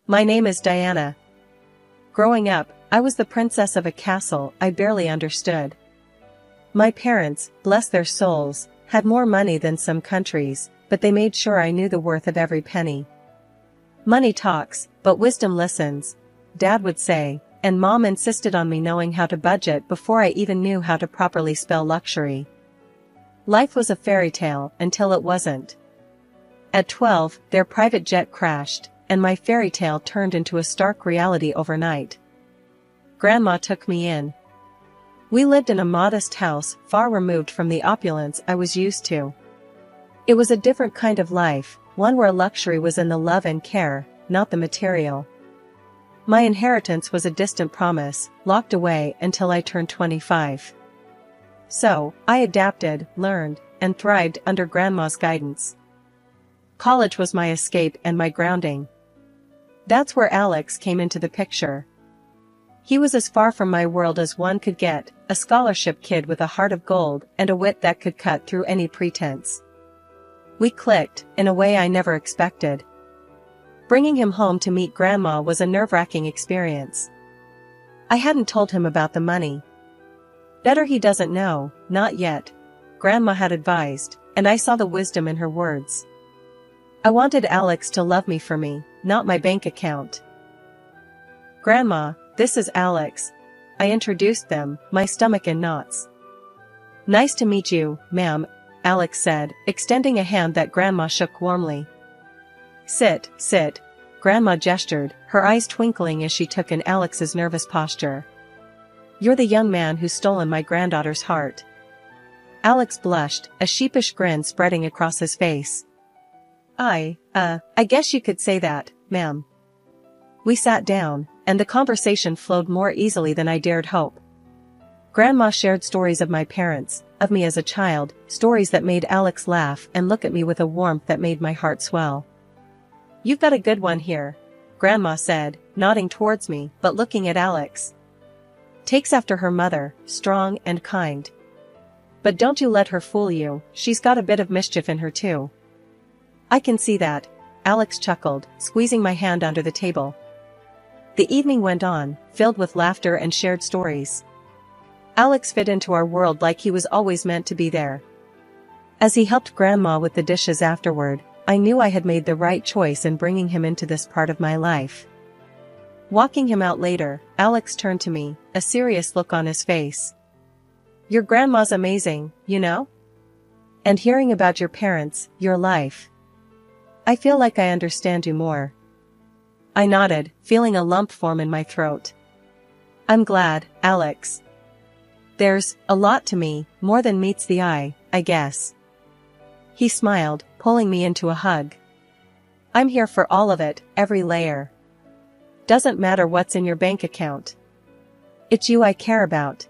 My name is Diana. Growing up, I was the princess of a castle I barely understood. My parents, bless their souls, had more money than some countries, but they made sure I knew the worth of every penny. Money talks, but wisdom listens, Dad would say, and Mom insisted on me knowing how to budget before I even knew how to properly spell luxury. Life was a fairy tale until it wasn't. At 12, their private jet crashed, and my fairy tale turned into a stark reality overnight. Grandma took me in. We lived in a modest house far removed from the opulence I was used to. It was a different kind of life, one where luxury was in the love and care, not the material. My inheritance was a distant promise, locked away until I turned 25. So, I adapted, learned, and thrived under Grandma's guidance. College was my escape and my grounding. That's where Alex came into the picture. He was as far from my world as one could get, a scholarship kid with a heart of gold and a wit that could cut through any pretense. We clicked, in a way I never expected. Bringing him home to meet Grandma was a nerve-wracking experience. I hadn't told him about the money. Better he doesn't know, not yet, Grandma had advised, and I saw the wisdom in her words. I wanted Alex to love me for me, not my bank account. Grandma, this is Alex. I introduced them, my stomach in knots. Nice to meet you, ma'am, Alex said, extending a hand that Grandma shook warmly. Sit, sit, Grandma gestured, her eyes twinkling as she took in Alex's nervous posture. You're the young man who's stolen my granddaughter's heart. Alex blushed, a sheepish grin spreading across his face. I guess you could say that, ma'am. We sat down, and the conversation flowed more easily than I dared hope. Grandma shared stories of my parents, of me as a child, stories that made Alex laugh and look at me with a warmth that made my heart swell. You've got a good one here, Grandma said, nodding towards me, but looking at Alex. Takes after her mother, strong and kind. But don't you let her fool you, she's got a bit of mischief in her too. I can see that, Alex chuckled, squeezing my hand under the table. The evening went on, filled with laughter and shared stories. Alex fit into our world like he was always meant to be there. As he helped Grandma with the dishes afterward, I knew I had made the right choice in bringing him into this part of my life. Walking him out later, Alex turned to me, a serious look on his face. Your grandma's amazing, you know? And hearing about your parents, your life. I feel like I understand you more. I nodded, feeling a lump form in my throat. I'm glad, Alex. There's a lot to me, more than meets the eye, I guess. He smiled, pulling me into a hug. I'm here for all of it, every layer. Doesn't matter what's in your bank account. It's you I care about.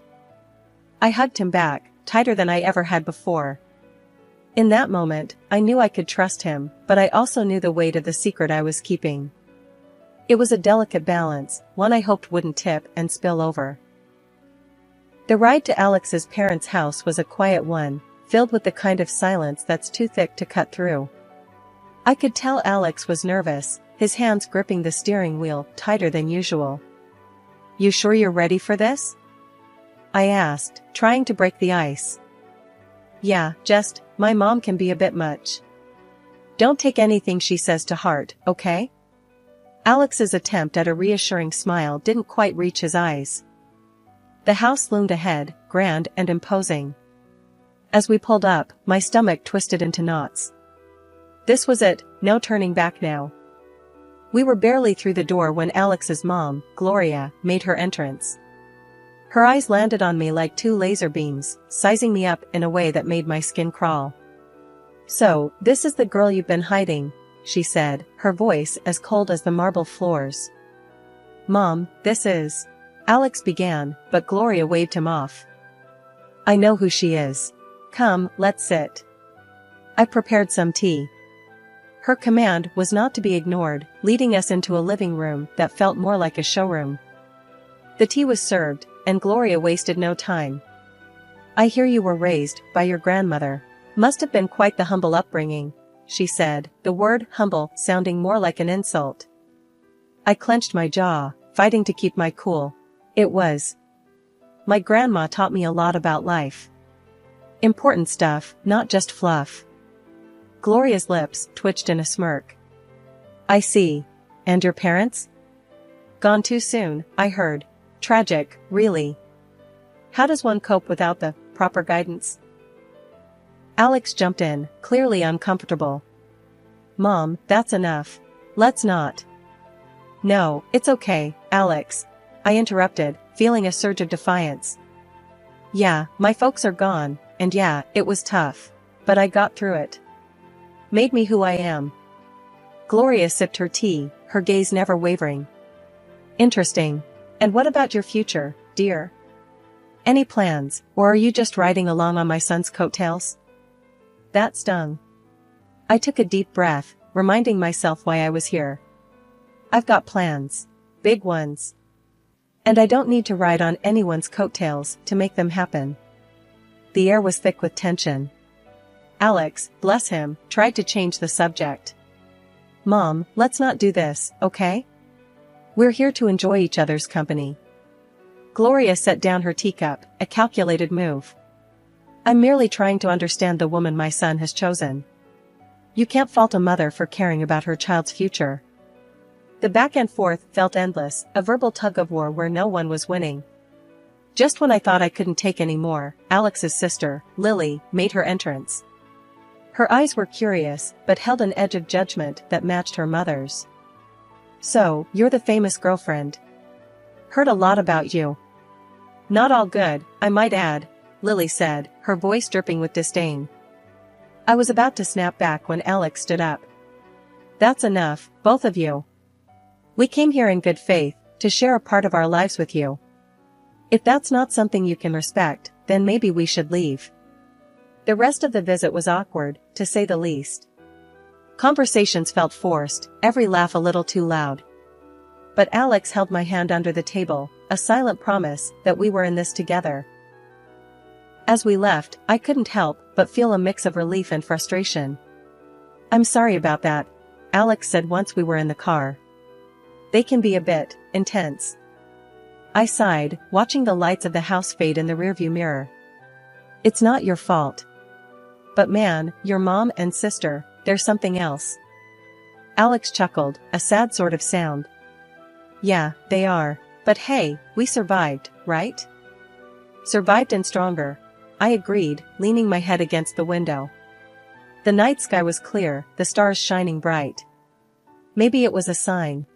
I hugged him back, tighter than I ever had before. In that moment, I knew I could trust him, but I also knew the weight of the secret I was keeping. It was a delicate balance, one I hoped wouldn't tip and spill over. The ride to Alex's parents' house was a quiet one, filled with the kind of silence that's too thick to cut through. I could tell Alex was nervous, his hands gripping the steering wheel tighter than usual. You sure you're ready for this? I asked, trying to break the ice. Yeah, just, my mom can be a bit much. Don't take anything she says to heart, okay? Alex's attempt at a reassuring smile didn't quite reach his eyes. The house loomed ahead, grand and imposing. As we pulled up, my stomach twisted into knots. This was it, no turning back now. We were barely through the door when Alex's mom, Gloria, made her entrance. Her eyes landed on me like two laser beams, sizing me up in a way that made my skin crawl. So, this is the girl you've been hiding, she said, her voice as cold as the marble floors. Mom, this is... Alex began, but Gloria waved him off. I know who she is. Come, let's sit. I prepared some tea. Her command was not to be ignored, leading us into a living room that felt more like a showroom. The tea was served, and Gloria wasted no time. I hear you were raised by your grandmother. Must have been quite the humble upbringing, she said, the word humble sounding more like an insult. I clenched my jaw, fighting to keep my cool. It was. My grandma taught me a lot about life. Important stuff, not just fluff. Gloria's lips twitched in a smirk. I see. And your parents? Gone too soon, I heard. Tragic, really. How does one cope without the proper guidance? Alex jumped in, clearly uncomfortable. Mom, that's enough. Let's not. No, it's okay, Alex. I interrupted, feeling a surge of defiance. Yeah, my folks are gone, and yeah, it was tough. But I got through it. Made me who I am. Gloria sipped her tea, her gaze never wavering. Interesting. And what about your future, dear? Any plans, or are you just riding along on my son's coattails? That stung. I took a deep breath, reminding myself why I was here. I've got plans. Big ones. And I don't need to ride on anyone's coattails to make them happen. The air was thick with tension. Alex, bless him, tried to change the subject. Mom, let's not do this, okay? We're here to enjoy each other's company. Gloria set down her teacup, a calculated move. I'm merely trying to understand the woman my son has chosen. You can't fault a mother for caring about her child's future. The back and forth felt endless, a verbal tug-of-war where no one was winning. Just when I thought I couldn't take any more, Alex's sister, Lily, made her entrance. Her eyes were curious, but held an edge of judgment that matched her mother's. So, you're the famous girlfriend. Heard a lot about you. Not all good, I might add, Lily said, her voice dripping with disdain. I was about to snap back when Alex stood up. That's enough, both of you. We came here in good faith, to share a part of our lives with you. If that's not something you can respect, then maybe we should leave. The rest of the visit was awkward, to say the least. Conversations felt forced, every laugh a little too loud. But Alex held my hand under the table, a silent promise that we were in this together. As we left, I couldn't help but feel a mix of relief and frustration. I'm sorry about that, Alex said once we were in the car. They can be a bit intense. I sighed, watching the lights of the house fade in the rearview mirror. It's not your fault. But man, your mom and sister, there's something else. Alex chuckled, a sad sort of sound. Yeah, they are. But hey, we survived, right? Survived and stronger. I agreed, leaning my head against the window. The night sky was clear, the stars shining bright. Maybe it was a sign.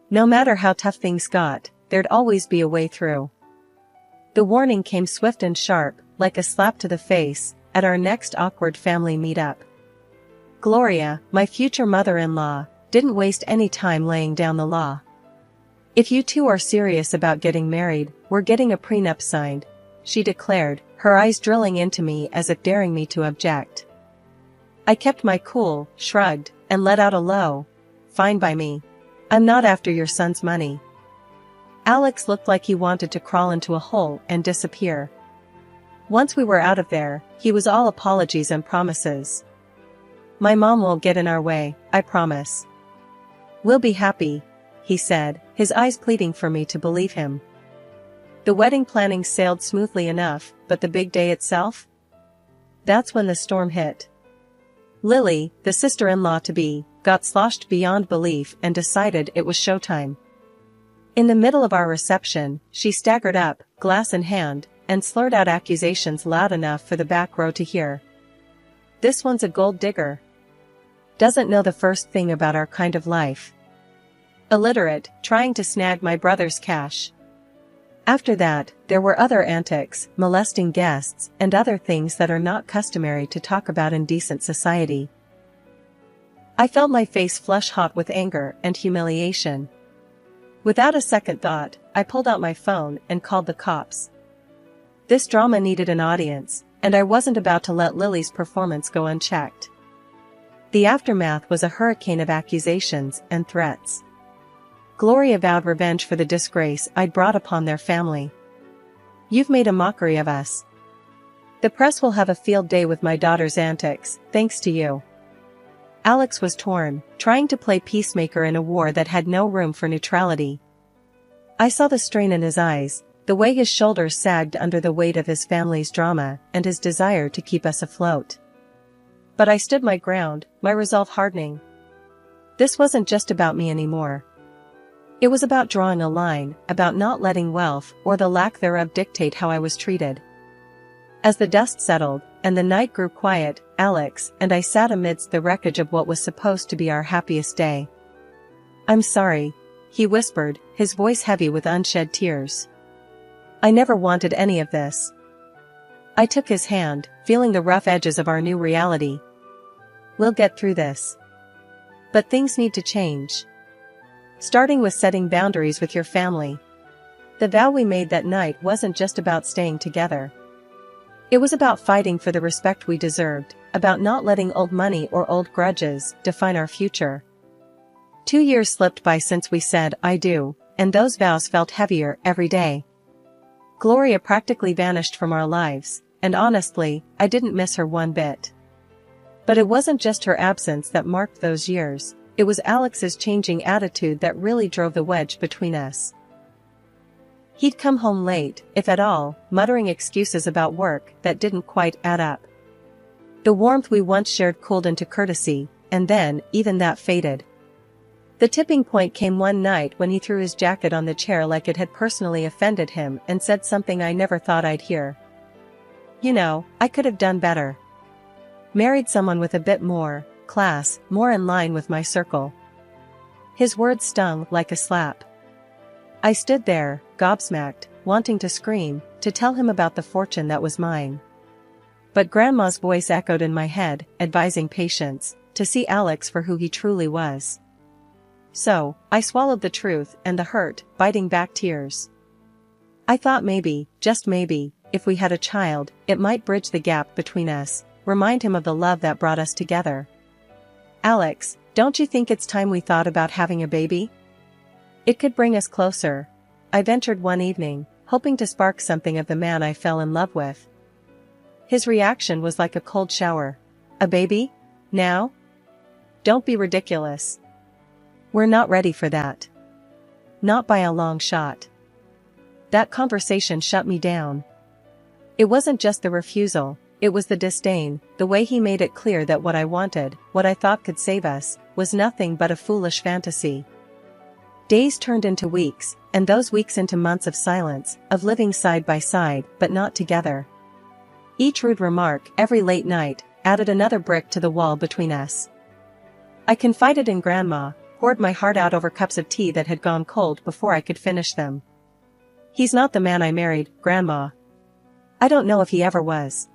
No matter how tough things got, there'd always be a way through. The warning came swift and sharp, like a slap to the face, at our next awkward family meetup. Gloria, my future mother-in-law, didn't waste any time laying down the law. If you two are serious about getting married, we're getting a prenup signed, she declared, her eyes drilling into me as if daring me to object. I kept my cool, shrugged, and let out a low, fine by me. I'm not after your son's money. Alex looked like he wanted to crawl into a hole and disappear. Once we were out of there, he was all apologies and promises. My mom won't get in our way, I promise. We'll be happy, he said, his eyes pleading for me to believe him. The wedding planning sailed smoothly enough, but the big day itself? That's when the storm hit. Lily, the sister-in-law-to-be, got sloshed beyond belief and decided it was showtime. In the middle of our reception, she staggered up, glass in hand, and slurred out accusations loud enough for the back row to hear. This one's a gold digger. Doesn't know the first thing about our kind of life. Illiterate, trying to snag my brother's cash. After that, there were other antics, molesting guests, and other things that are not customary to talk about in decent society. I felt my face flush hot with anger and humiliation. Without a second thought, I pulled out my phone and called the cops. This drama needed an audience, and I wasn't about to let Lily's performance go unchecked. The aftermath was a hurricane of accusations and threats. Gloria vowed revenge for the disgrace I'd brought upon their family. You've made a mockery of us. The press will have a field day with my daughter's antics, thanks to you. Alex was torn, trying to play peacemaker in a war that had no room for neutrality. I saw the strain in his eyes, the way his shoulders sagged under the weight of his family's drama and his desire to keep us afloat. But I stood my ground, my resolve hardening. This wasn't just about me anymore. It was about drawing a line, about not letting wealth or the lack thereof dictate how I was treated. As the dust settled, and the night grew quiet, Alex and I sat amidst the wreckage of what was supposed to be our happiest day. "I'm sorry," he whispered, his voice heavy with unshed tears. "I never wanted any of this." I took his hand, feeling the rough edges of our new reality. "We'll get through this. But things need to change. Starting with setting boundaries with your family." The vow we made that night wasn't just about staying together. It was about fighting for the respect we deserved, about not letting old money or old grudges define our future. 2 years slipped by since we said "I do," and those vows felt heavier every day. Gloria practically vanished from our lives, and honestly, I didn't miss her one bit. But it wasn't just her absence that marked those years, it was Alex's changing attitude that really drove the wedge between us. He'd come home late, if at all, muttering excuses about work that didn't quite add up. The warmth we once shared cooled into courtesy, and then, even that faded. The tipping point came one night when he threw his jacket on the chair like it had personally offended him and said something I never thought I'd hear. "You know, I could have done better. Married someone with a bit more class, more in line with my circle." His words stung like a slap. I stood there, gobsmacked, wanting to scream, to tell him about the fortune that was mine. But Grandma's voice echoed in my head, advising patience, to see Alex for who he truly was. So, I swallowed the truth and the hurt, biting back tears. I thought maybe, just maybe, if we had a child, it might bridge the gap between us, remind him of the love that brought us together. "Alex, don't you think it's time we thought about having a baby? It could bring us closer," I ventured one evening, hoping to spark something of the man I fell in love with. His reaction was like a cold shower. "A baby? Now? Don't be ridiculous. We're not ready for that. Not by a long shot." That conversation shut me down. It wasn't just the refusal, it was the disdain, the way he made it clear that what I wanted, what I thought could save us, was nothing but a foolish fantasy. Days turned into weeks, and those weeks into months of silence, of living side by side, but not together. Each rude remark, every late night, added another brick to the wall between us. I confided in Grandma, poured my heart out over cups of tea that had gone cold before I could finish them. "He's not the man I married, Grandma. I don't know if he ever was."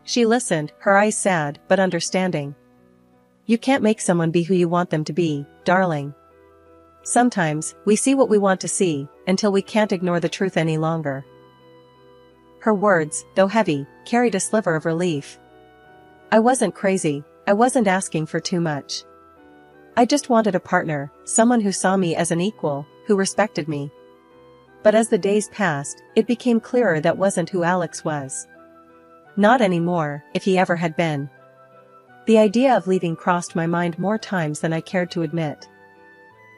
She listened, her eyes sad, but understanding. "You can't make someone be who you want them to be, darling. Sometimes, we see what we want to see, until we can't ignore the truth any longer." Her words, though heavy, carried a sliver of relief. I wasn't crazy, I wasn't asking for too much. I just wanted a partner, someone who saw me as an equal, who respected me. But as the days passed, it became clearer that wasn't who Alex was. Not anymore, if he ever had been. The idea of leaving crossed my mind more times than I cared to admit.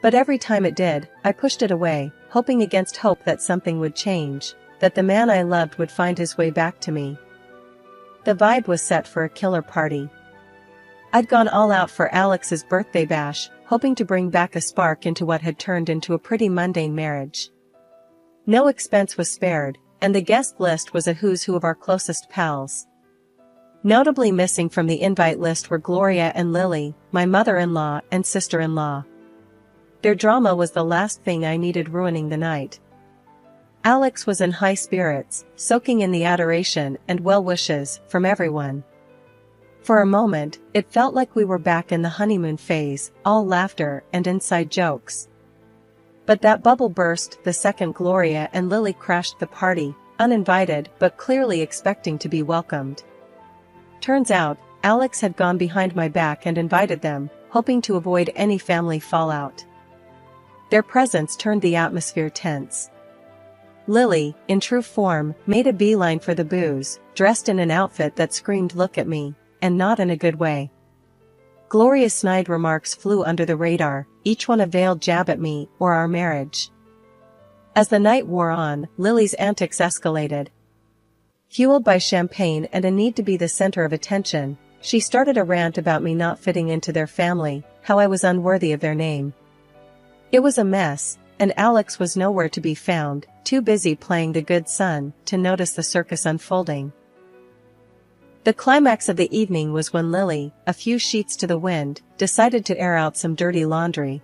But every time it did, I pushed it away, hoping against hope that something would change, that the man I loved would find his way back to me. The vibe was set for a killer party. I'd gone all out for Alex's birthday bash, hoping to bring back a spark into what had turned into a pretty mundane marriage. No expense was spared, and the guest list was a who's who of our closest pals. Notably missing from the invite list were Gloria and Lily, my mother-in-law and sister-in-law. Their drama was the last thing I needed ruining the night. Alex was in high spirits, soaking in the adoration and well wishes from everyone. For a moment, it felt like we were back in the honeymoon phase, all laughter and inside jokes. But that bubble burst the second Gloria and Lily crashed the party, uninvited but clearly expecting to be welcomed. Turns out, Alex had gone behind my back and invited them, hoping to avoid any family fallout. Their presence turned the atmosphere tense. Lily, in true form, made a beeline for the booze, dressed in an outfit that screamed "look at me," and not in a good way. Gloria's snide remarks flew under the radar, each one a veiled jab at me or our marriage. As the night wore on, Lily's antics escalated. Fueled by champagne and a need to be the center of attention, she started a rant about me not fitting into their family, how I was unworthy of their name. It was a mess, and Alex was nowhere to be found, too busy playing the good son to notice the circus unfolding. The climax of the evening was when Lily, a few sheets to the wind, decided to air out some dirty laundry.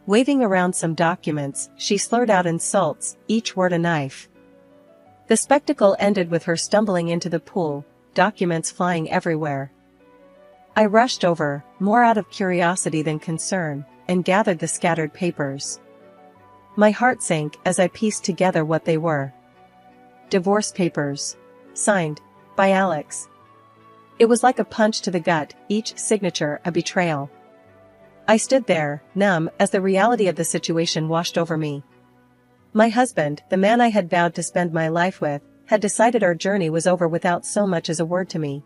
Waving around some documents, she slurred out insults, each word a knife. The spectacle ended with her stumbling into the pool, documents flying everywhere. I rushed over, more out of curiosity than concern, and gathered the scattered papers. My heart sank as I pieced together what they were. Divorce papers. Signed, by Alex. It was like a punch to the gut, each signature a betrayal. I stood there, numb, as the reality of the situation washed over me. My husband, the man I had vowed to spend my life with, had decided our journey was over without so much as a word to me.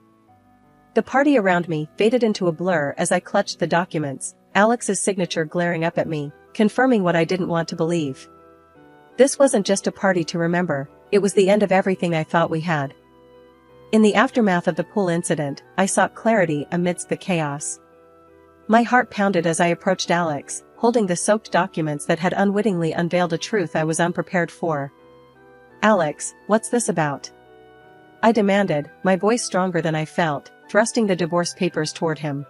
The party around me faded into a blur as I clutched the documents, Alex's signature glaring up at me, confirming what I didn't want to believe. This wasn't just a party to remember, it was the end of everything I thought we had. In the aftermath of the pool incident, I sought clarity amidst the chaos. My heart pounded as I approached Alex, holding the soaked documents that had unwittingly unveiled a truth I was unprepared for. "Alex, what's this about?" I demanded, my voice stronger than I felt, thrusting the divorce papers toward him.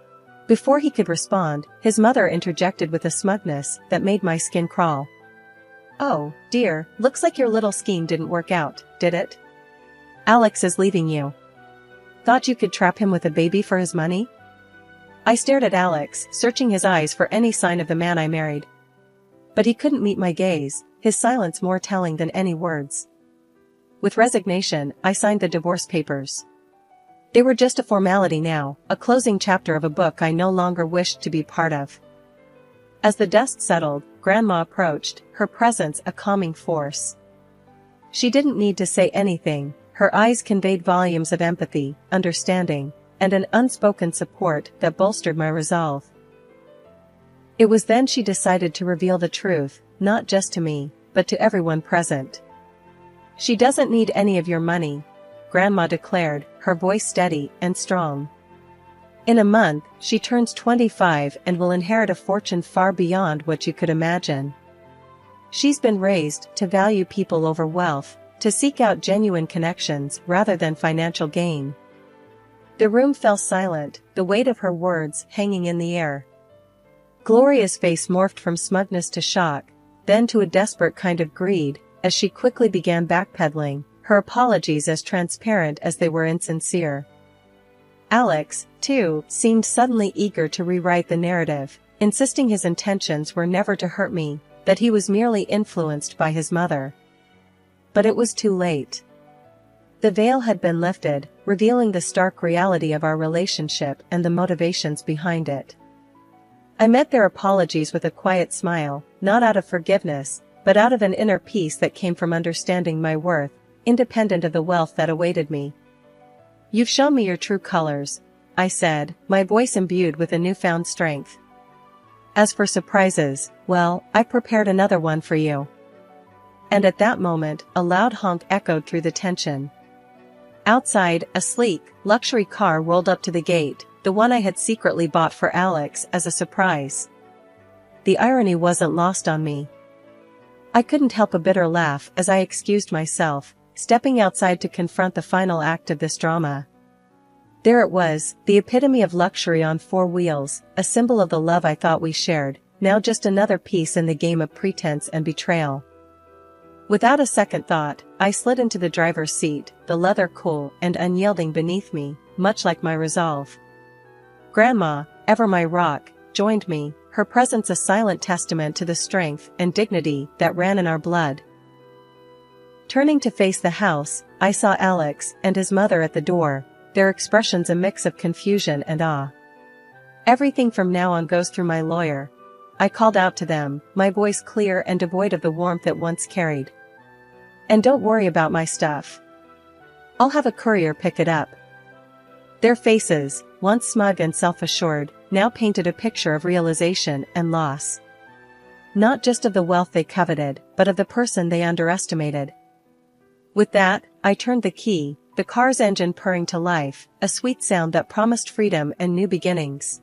Before he could respond, his mother interjected with a smugness that made my skin crawl. "Oh, dear, looks like your little scheme didn't work out, did it? Alex is leaving you. Thought you could trap him with a baby for his money?" I stared at Alex, searching his eyes for any sign of the man I married. But he couldn't meet my gaze, his silence more telling than any words. With resignation, I signed the divorce papers. They were just a formality now, a closing chapter of a book I no longer wished to be part of. As the dust settled, Grandma approached, her presence a calming force. She didn't need to say anything, her eyes conveyed volumes of empathy, understanding, and an unspoken support that bolstered my resolve. It was then she decided to reveal the truth, not just to me, but to everyone present. "She doesn't need any of your money," Grandma declared, her voice steady and strong. "In a month, she turns 25 and will inherit a fortune far beyond what you could imagine. She's been raised to value people over wealth, to seek out genuine connections rather than financial gain." The room fell silent, the weight of her words hanging in the air. Gloria's face morphed from smugness to shock, then to a desperate kind of greed, as she quickly began backpedaling, her apologies as transparent as they were insincere. Alex, too, seemed suddenly eager to rewrite the narrative, insisting his intentions were never to hurt me, that he was merely influenced by his mother. But it was too late. The veil had been lifted, revealing the stark reality of our relationship and the motivations behind it. I met their apologies with a quiet smile, not out of forgiveness, but out of an inner peace that came from understanding my worth, independent of the wealth that awaited me. "You've shown me your true colors," I said, my voice imbued with a newfound strength. "As for surprises, well, I prepared another one for you." And at that moment, a loud honk echoed through the tension. Outside, a sleek, luxury car rolled up to the gate, the one I had secretly bought for Alex as a surprise. The irony wasn't lost on me. I couldn't help a bitter laugh as I excused myself, stepping outside to confront the final act of this drama. There it was, the epitome of luxury on four wheels, a symbol of the love I thought we shared, now just another piece in the game of pretense and betrayal. Without a second thought, I slid into the driver's seat, the leather cool and unyielding beneath me, much like my resolve. Grandma, ever my rock, joined me, her presence a silent testament to the strength and dignity that ran in our blood. Turning to face the house, I saw Alex and his mother at the door, their expressions a mix of confusion and awe. "Everything from now on goes through my lawyer," I called out to them, my voice clear and devoid of the warmth it once carried. "And don't worry about my stuff. I'll have a courier pick it up." Their faces, once smug and self-assured, now painted a picture of realization and loss. Not just of the wealth they coveted, but of the person they underestimated. With that, I turned the key, the car's engine purring to life, a sweet sound that promised freedom and new beginnings.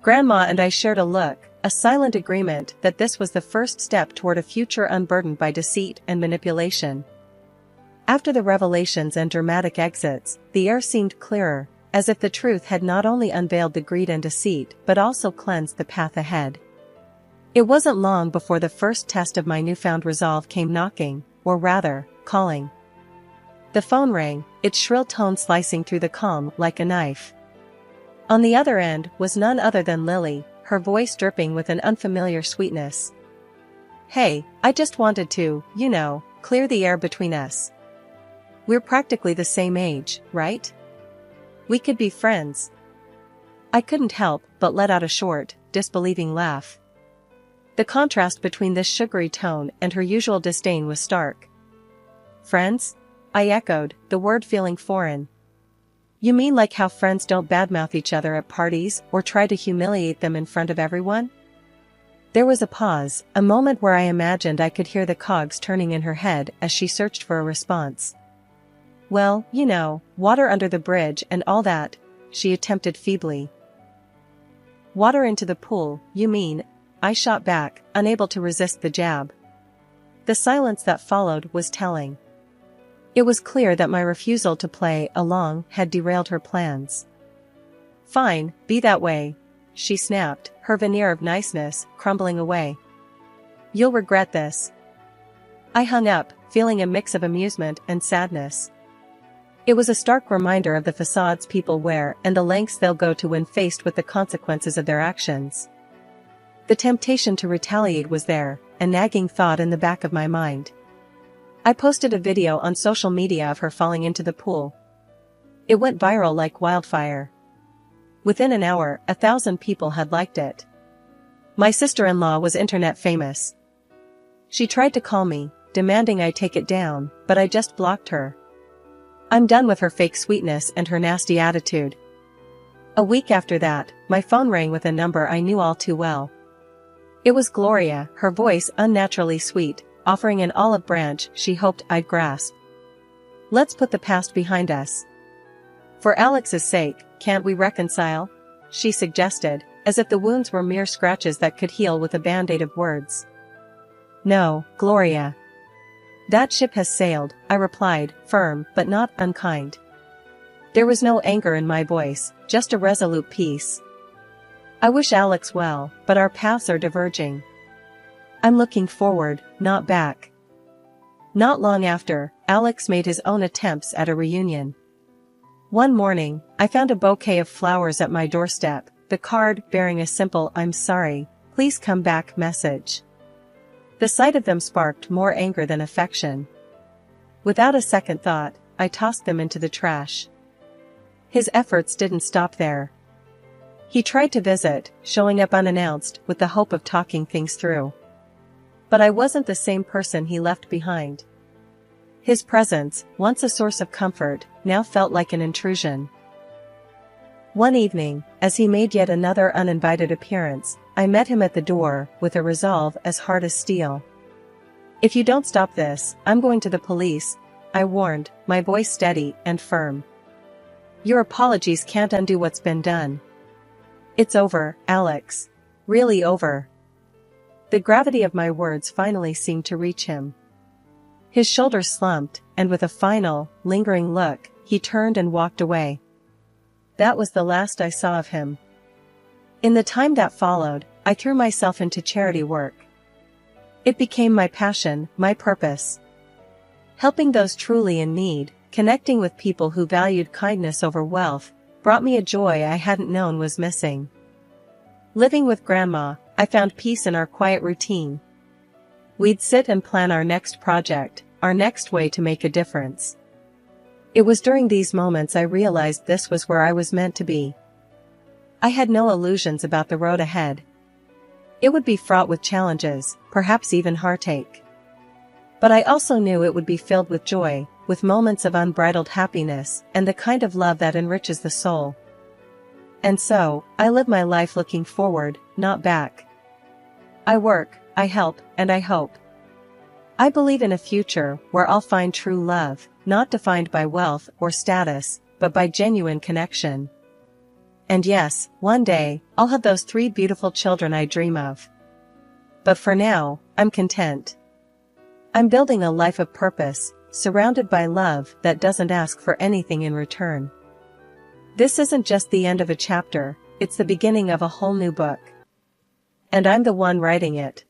Grandma and I shared a look, a silent agreement that this was the first step toward a future unburdened by deceit and manipulation. After the revelations and dramatic exits, the air seemed clearer, as if the truth had not only unveiled the greed and deceit but also cleansed the path ahead. It wasn't long before the first test of my newfound resolve came knocking, or rather, calling. The phone rang, its shrill tone slicing through the calm like a knife. On the other end was none other than Lily, her voice dripping with an unfamiliar sweetness. "Hey, I just wanted to, clear the air between us. We're practically the same age, right? We could be friends." I couldn't help but let out a short, disbelieving laugh. The contrast between this sugary tone and her usual disdain was stark. "Friends?" I echoed, the word feeling foreign. "You mean like how friends don't badmouth each other at parties or try to humiliate them in front of everyone?" There was a pause, a moment where I imagined I could hear the cogs turning in her head as she searched for a response. "Well, water under the bridge and all that," she attempted feebly. "Water into the pool, you mean?" I shot back, unable to resist the jab. The silence that followed was telling. It was clear that my refusal to play along had derailed her plans. "Fine, be that way," she snapped, her veneer of niceness crumbling away. "You'll regret this." I hung up, feeling a mix of amusement and sadness. It was a stark reminder of the facades people wear and the lengths they'll go to when faced with the consequences of their actions. The temptation to retaliate was there, a nagging thought in the back of my mind. I posted a video on social media of her falling into the pool. It went viral like wildfire. Within an hour, 1,000 people had liked it. My sister-in-law was internet famous. She tried to call me, demanding I take it down, but I just blocked her. I'm done with her fake sweetness and her nasty attitude. A week after that, my phone rang with a number I knew all too well. It was Gloria, her voice unnaturally sweet, offering an olive branch she hoped I'd grasp. "Let's put the past behind us. For Alex's sake, can't we reconcile?" she suggested, as if the wounds were mere scratches that could heal with a band-aid of words. "No, Gloria. That ship has sailed," I replied, firm but not unkind. There was no anger in my voice, just a resolute peace. "I wish Alex well, but our paths are diverging. I'm looking forward, not back." Not long after, Alex made his own attempts at a reunion. One morning, I found a bouquet of flowers at my doorstep, the card bearing a simple "I'm sorry, please come back" message. The sight of them sparked more anger than affection. Without a second thought, I tossed them into the trash. His efforts didn't stop there. He tried to visit, showing up unannounced with the hope of talking things through. But I wasn't the same person he left behind. His presence, once a source of comfort, now felt like an intrusion. One evening, as he made yet another uninvited appearance, I met him at the door, with a resolve as hard as steel. "If you don't stop this, I'm going to the police," I warned, my voice steady and firm. "Your apologies can't undo what's been done. It's over, Alex. Really over." The gravity of my words finally seemed to reach him. His shoulders slumped, and with a final, lingering look, he turned and walked away. That was the last I saw of him. In the time that followed, I threw myself into charity work. It became my passion, my purpose. Helping those truly in need, connecting with people who valued kindness over wealth, brought me a joy I hadn't known was missing. Living with Grandma, I found peace in our quiet routine. We'd sit and plan our next project, our next way to make a difference. It was during these moments I realized this was where I was meant to be. I had no illusions about the road ahead. It would be fraught with challenges, perhaps even heartache. But I also knew it would be filled with joy, with moments of unbridled happiness, and the kind of love that enriches the soul. And so, I live my life looking forward, not back. I work, I help, and I hope. I believe in a future where I'll find true love, not defined by wealth or status, but by genuine connection. And yes, one day, I'll have those 3 beautiful children I dream of. But for now, I'm content. I'm building a life of purpose, surrounded by love that doesn't ask for anything in return. This isn't just the end of a chapter, it's the beginning of a whole new book. And I'm the one writing it.